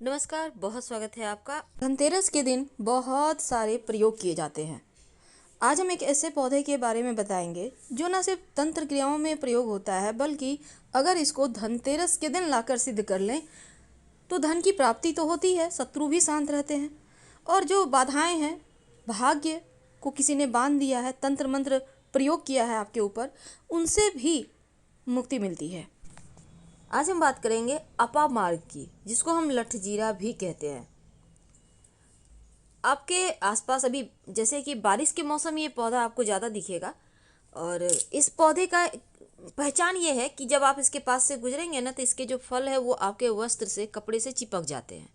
नमस्कार, बहुत स्वागत है आपका। धनतेरस के दिन बहुत सारे प्रयोग किए जाते हैं। आज हम एक ऐसे पौधे के बारे में बताएंगे जो न सिर्फ तंत्र क्रियाओं में प्रयोग होता है, बल्कि अगर इसको धनतेरस के दिन लाकर सिद्ध कर लें तो धन की प्राप्ति तो होती है, शत्रु भी शांत रहते हैं, और जो बाधाएं हैं, भाग्य को किसी ने बांध दिया है, तंत्र मंत्र प्रयोग किया है आपके ऊपर, उनसे भी मुक्ति मिलती है। आज हम बात करेंगे अपामार्ग की, जिसको हम लठजीरा भी कहते हैं। आपके आसपास अभी जैसे कि बारिश के मौसम में ये पौधा आपको ज़्यादा दिखेगा, और इस पौधे का पहचान ये है कि जब आप इसके पास से गुजरेंगे ना, तो इसके जो फल है वो आपके वस्त्र से, कपड़े से चिपक जाते हैं।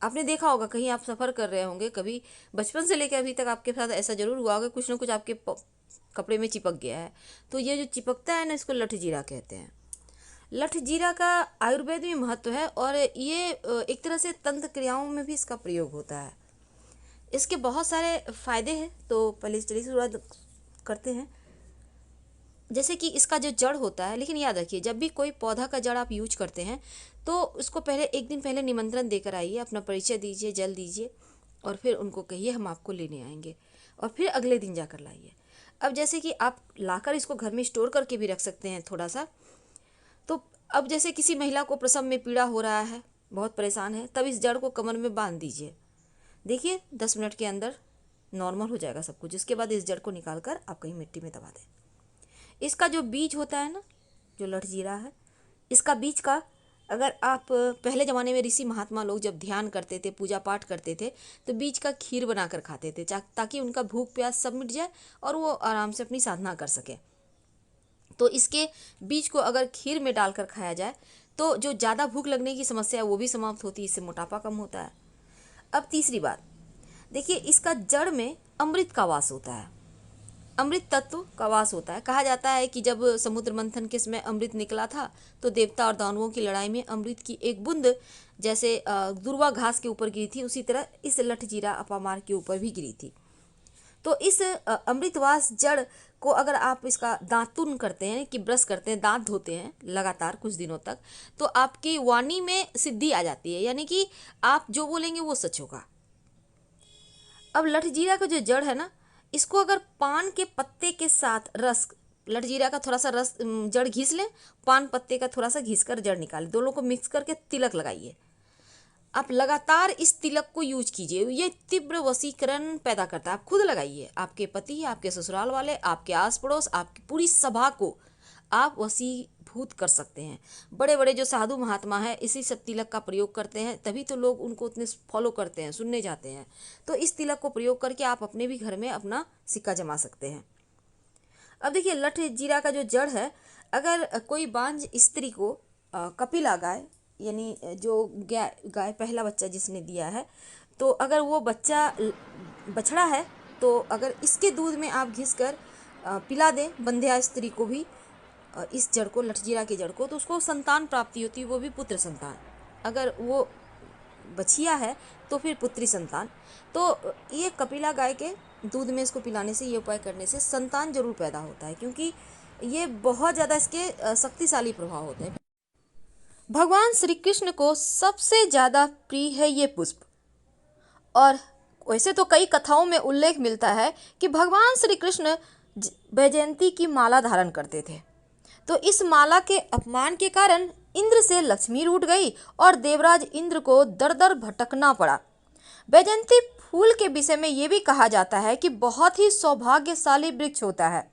आपने देखा होगा, कहीं आप सफ़र कर रहे होंगे, कभी बचपन से लेकर अभी तक आपके साथ ऐसा जरूर हुआ होगा, कुछ ना कुछ आपके कपड़े में चिपक गया है। तो ये जो चिपकता है ना, इसको लठजीरा कहते हैं। लठजीरा का आयुर्वेद में महत्व है, और ये एक तरह से तंत्र क्रियाओं में भी इसका प्रयोग होता है। इसके बहुत सारे फायदे हैं, तो पहले चलिए शुरुआत करते हैं। जैसे कि इसका जो जड़ होता है, लेकिन याद रखिए, जब भी कोई पौधा का जड़ आप यूज करते हैं तो उसको पहले एक दिन पहले निमंत्रण देकर आइए, अपना परिचय दीजिए, जल दीजिए, और फिर उनको कहिए हम आपको लेने आएंगे, और फिर अगले दिन जाकर लाइए। अब जैसे कि आप लाकर इसको घर में स्टोर करके भी रख सकते हैं थोड़ा सा। तो अब जैसे किसी महिला को प्रसव में पीड़ा हो रहा है, बहुत परेशान है, तब इस जड़ को कमर में बांध दीजिए। देखिए 10 मिनट के अंदर नॉर्मल हो जाएगा सब कुछ। इसके बाद इस जड़ को निकाल कर आप कहीं मिट्टी में दबा दें। इसका जो बीज होता है ना, जो लठजीरा है, इसका बीज का अगर आप पहले ज़माने में ऋषि महात्मा लोग जब ध्यान करते थे, पूजा पाठ करते थे, तो बीज का खीर बनाकर खाते थे, ताकि उनका भूख प्यास सब मिट जाए और वो आराम से अपनी साधना कर सके। तो इसके बीज को अगर खीर में डालकर खाया जाए तो जो ज़्यादा भूख लगने की समस्या है वो भी समाप्त होती है, इससे मोटापा कम होता है। अब तीसरी बात, देखिए इसका जड़ में अमृत का वास होता है, अमृत तत्व का वास होता है। कहा जाता है कि जब समुद्र मंथन के समय अमृत निकला था, तो देवता और दानवों की लड़ाई में अमृत की एक बूंद जैसे दुर्वा घास के ऊपर गिरी थी, उसी तरह इस लठजीरा अपामार के ऊपर भी गिरी थी। तो इस अमृतवास जड़ को अगर आप इसका दातुन करते हैं, कि ब्रश करते हैं, दांत धोते हैं लगातार कुछ दिनों तक, तो आपकी वाणी में सिद्धि आ जाती है, यानी कि आप जो बोलेंगे वो सच होगा। अब लठजीरा का जो जड़ है ना, इसको अगर पान के पत्ते के साथ रस, लठजीरा का थोड़ा सा रस, जड़ घिस लें, पान पत्ते का थोड़ा सा घिस कर जड़ निकालें, दोनों को मिक्स करके तिलक लगाइए। आप लगातार इस तिलक को यूज कीजिए, ये तीव्र वशीकरण पैदा करता है। आप खुद लगाइए, आपके पति, आपके ससुराल वाले, आपके आस पड़ोस, आपकी पूरी सभा को आप वशीभूत कर सकते हैं। बड़े बड़े जो साधु महात्मा हैं इसी सब तिलक का प्रयोग करते हैं, तभी तो लोग उनको उतने फॉलो करते हैं, सुनने जाते हैं। तो इस तिलक को प्रयोग करके आप अपने भी घर में अपना सिक्का जमा सकते हैं। अब देखिए लठजीरा का जो जड़ है, अगर कोई बांझ स्त्री को कपिला गाय, यानी जो गाय पहला बच्चा जिसने दिया है, तो अगर वो बच्चा बछड़ा है, तो अगर इसके दूध में आप घिस कर पिला दें बंध्या स्त्री को भी, इस जड़ को, लठजीरा की जड़ को, तो उसको संतान प्राप्ति होती है, वो भी पुत्र संतान। अगर वो बछिया है तो फिर पुत्री संतान। तो ये कपिला गाय के दूध में इसको पिलाने से, ये उपाय करने से संतान जरूर पैदा होता है, क्योंकि ये बहुत ज़्यादा इसके शक्तिशाली प्रभाव होते हैं। भगवान श्री कृष्ण को सबसे ज़्यादा प्रिय है ये पुष्प, और वैसे तो कई कथाओं में उल्लेख मिलता है कि भगवान श्री कृष्ण वैजयंती की माला धारण करते थे। तो इस माला के अपमान के कारण इंद्र से लक्ष्मी रूठ गई और देवराज इंद्र को दर दर भटकना पड़ा। वैजयंती फूल के विषय में ये भी कहा जाता है कि बहुत ही सौभाग्यशाली वृक्ष होता है।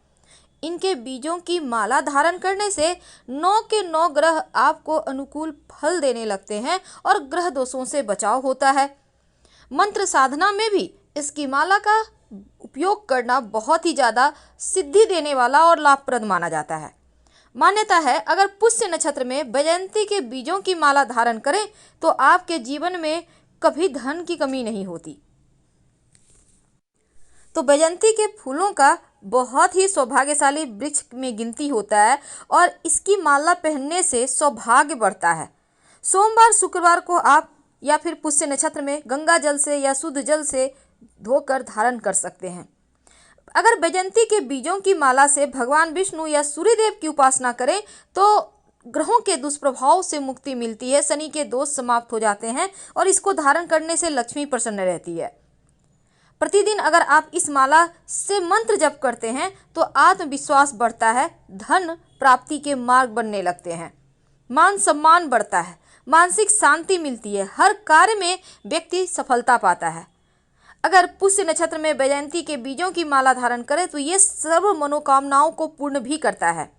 इनके बीजों की माला धारण करने से 9 के 9 ग्रह आपको अनुकूल फल देने लगते हैं और ग्रह दोषों से बचाव होता है। मंत्र साधना में भी इसकी माला का उपयोग करना बहुत ही ज़्यादा सिद्धि देने वाला और लाभप्रद माना जाता है। मान्यता है अगर पुष्य नक्षत्र में वैजयंती के बीजों की माला धारण करें तो आपके जीवन में कभी धन की कमी नहीं होती। तो वैजयंती के फूलों का बहुत ही सौभाग्यशाली वृक्ष में गिनती होता है, और इसकी माला पहनने से सौभाग्य बढ़ता है। सोमवार शुक्रवार को आप या फिर पुष्य नक्षत्र में गंगा जल से या शुद्ध जल से धोकर धारण कर सकते हैं। अगर वैजयंती के बीजों की माला से भगवान विष्णु या सूर्यदेव की उपासना करें तो ग्रहों के दुष्प्रभाव से मुक्ति मिलती है, शनि के दोष समाप्त हो जाते हैं और इसको धारण करने से लक्ष्मी प्रसन्न रहती है। प्रतिदिन अगर आप इस माला से मंत्र जप करते हैं तो आत्मविश्वास बढ़ता है, धन प्राप्ति के मार्ग बनने लगते हैं, मान सम्मान बढ़ता है, मानसिक शांति मिलती है, हर कार्य में व्यक्ति सफलता पाता है। अगर पुष्य नक्षत्र में वैजयंती के बीजों की माला धारण करें तो ये सर्व मनोकामनाओं को पूर्ण भी करता है।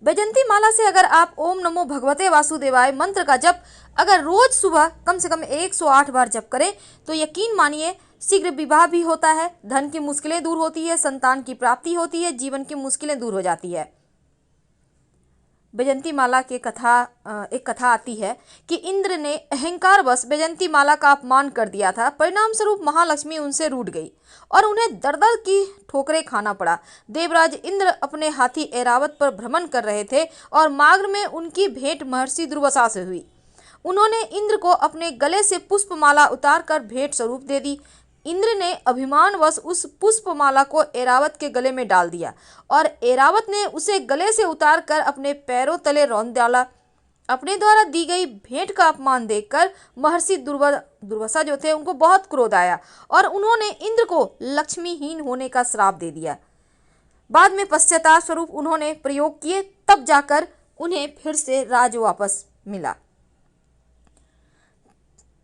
वैजयंती माला से अगर आप ओम नमो भगवते वासुदेवाय मंत्र का जप अगर रोज सुबह कम से कम 108 बार जप करें तो यकीन मानिए शीघ्र विवाह भी होता है, धन की मुश्किलें दूर होती है, संतान की प्राप्ति होती है, जीवन की मुश्किलें दूर हो जाती है। वैजयंती माला की एक कथा आती है कि इंद्र ने अहंकारवश वैजयंती माला का अपमान कर दिया था। परिणाम स्वरूप महालक्ष्मी उनसे रूठ गई और उन्हें दर दर की ठोकरें खाना पड़ा। देवराज इंद्र अपने हाथी ऐरावत पर भ्रमण कर रहे थे और मार्ग में उनकी भेंट महर्षि दुर्वासा से हुई। उन्होंने इंद्र को अपने गले से पुष्पमाला उतारकर भेंट स्वरूप दे दी। इंद्र ने अभिमानवश उस पुष्पमाला को ऐरावत के गले में डाल दिया और ऐरावत ने उसे गले से उतारकर अपने पैरों तले रौंद डाला। अपने द्वारा दी गई भेंट का अपमान देखकर महर्षि दुर्वासा जो थे उनको बहुत क्रोध आया और उन्होंने इंद्र को लक्ष्मीहीन होने का श्राप दे दिया। बाद में पश्चाताप स्वरूप उन्होंने प्रयोग किए, तब जाकर उन्हें फिर से राज वापस मिला।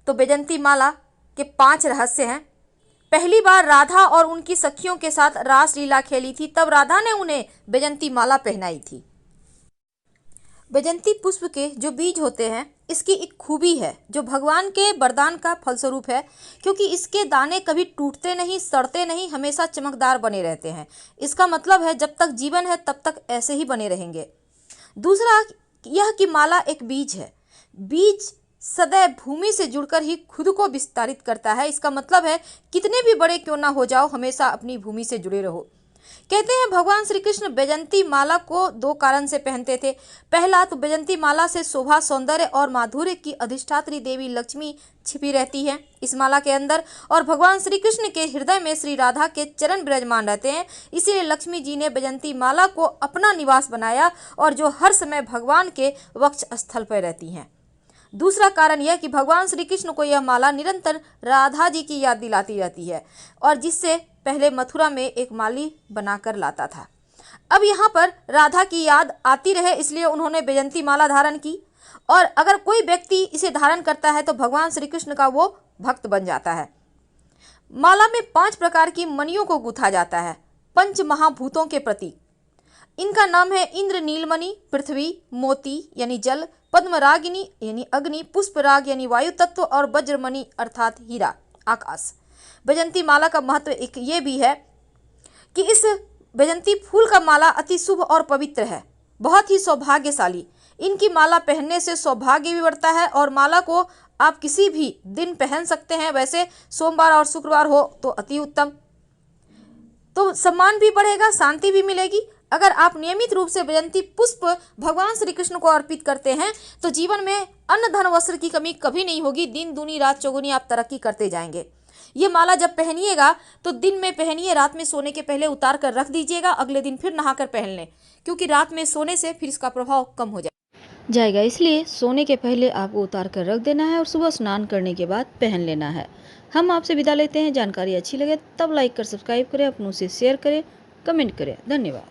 तो वैजयंती माला के 5 रहस्य हैं। पहली बार राधा और उनकी सखियों के साथ रासलीला खेली थी, तब राधा ने उन्हें वैजयंती माला पहनाई थी। वैजयंती पुष्प के जो बीज होते हैं, इसकी एक खूबी है जो भगवान के वरदान का फलस्वरूप है, क्योंकि इसके दाने कभी टूटते नहीं, सड़ते नहीं, हमेशा चमकदार बने रहते हैं। इसका मतलब है जब तक जीवन है तब तक ऐसे ही बने रहेंगे। दूसरा यह कि माला एक बीज है। बीज सदैव भूमि से जुड़कर ही खुद को विस्तारित करता है। इसका मतलब है कितने भी बड़े क्यों ना हो जाओ, हमेशा अपनी भूमि से जुड़े रहो। कहते हैं भगवान श्री कृष्ण वैजयंती माला को 2 कारण से पहनते थे। पहला तो वैजयंती माला से शोभा, सौंदर्य और माधुर्य की अधिष्ठात्री देवी लक्ष्मी छिपी रहती है इस माला के अंदर, और भगवान श्री कृष्ण के हृदय में श्री राधा के चरण विराजमान रहते हैं। इसीलिए लक्ष्मी जी ने वैजयंती माला को अपना निवास बनाया और जो हर समय भगवान के वक्ष स्थल पर रहती हैं। दूसरा कारण यह कि भगवान श्री कृष्ण को यह माला निरंतर राधा जी की याद दिलाती रहती है, और जिससे पहले मथुरा में एक माली बनाकर लाता था। अब यहाँ पर राधा की याद आती रहे इसलिए उन्होंने वैजयंती माला धारण की, और अगर कोई व्यक्ति इसे धारण करता है तो भगवान श्री कृष्ण का वो भक्त बन जाता है। माला में 5 प्रकार की मणियों को गूंथा जाता है, 5 महाभूतों के प्रतीक। इनका नाम है इंद्र नीलमणि, पृथ्वी, मोती यानी जल, पद्मरागिनी यानी अग्नि, पुष्पराग यानी वायु तत्व और वज्रमणि अर्थात हीरा आकाश। वैजयंती माला का महत्व एक ये भी है कि इस वैजयंती फूल का माला अति शुभ और पवित्र है, बहुत ही सौभाग्यशाली। इनकी माला पहनने से सौभाग्य भी बढ़ता है और माला को आप किसी भी दिन पहन सकते हैं। वैसे सोमवार और शुक्रवार हो तो अति उत्तम, तो सम्मान भी बढ़ेगा, शांति भी मिलेगी। अगर आप नियमित रूप से वैजयंती पुष्प भगवान श्री कृष्ण को अर्पित करते हैं तो जीवन में अन्न धन वस्त्र की कमी कभी नहीं होगी। दिन दूनी रात चौगुनी आप तरक्की करते जाएंगे। ये माला जब पहनिएगा तो दिन में पहनिए, रात में सोने के पहले उतार कर रख दीजिएगा, अगले दिन फिर नहाकर पहन लें, क्योंकि रात में सोने से फिर इसका प्रभाव कम हो जाएगा। इसलिए सोने के पहले आपको उतार कर रख देना है और सुबह स्नान करने के बाद पहन लेना है। हम आपसे विदा लेते हैं। जानकारी अच्छी लगे तब लाइक कर सब्सक्राइब करें, अपनों से शेयर करें, कमेंट करें। धन्यवाद।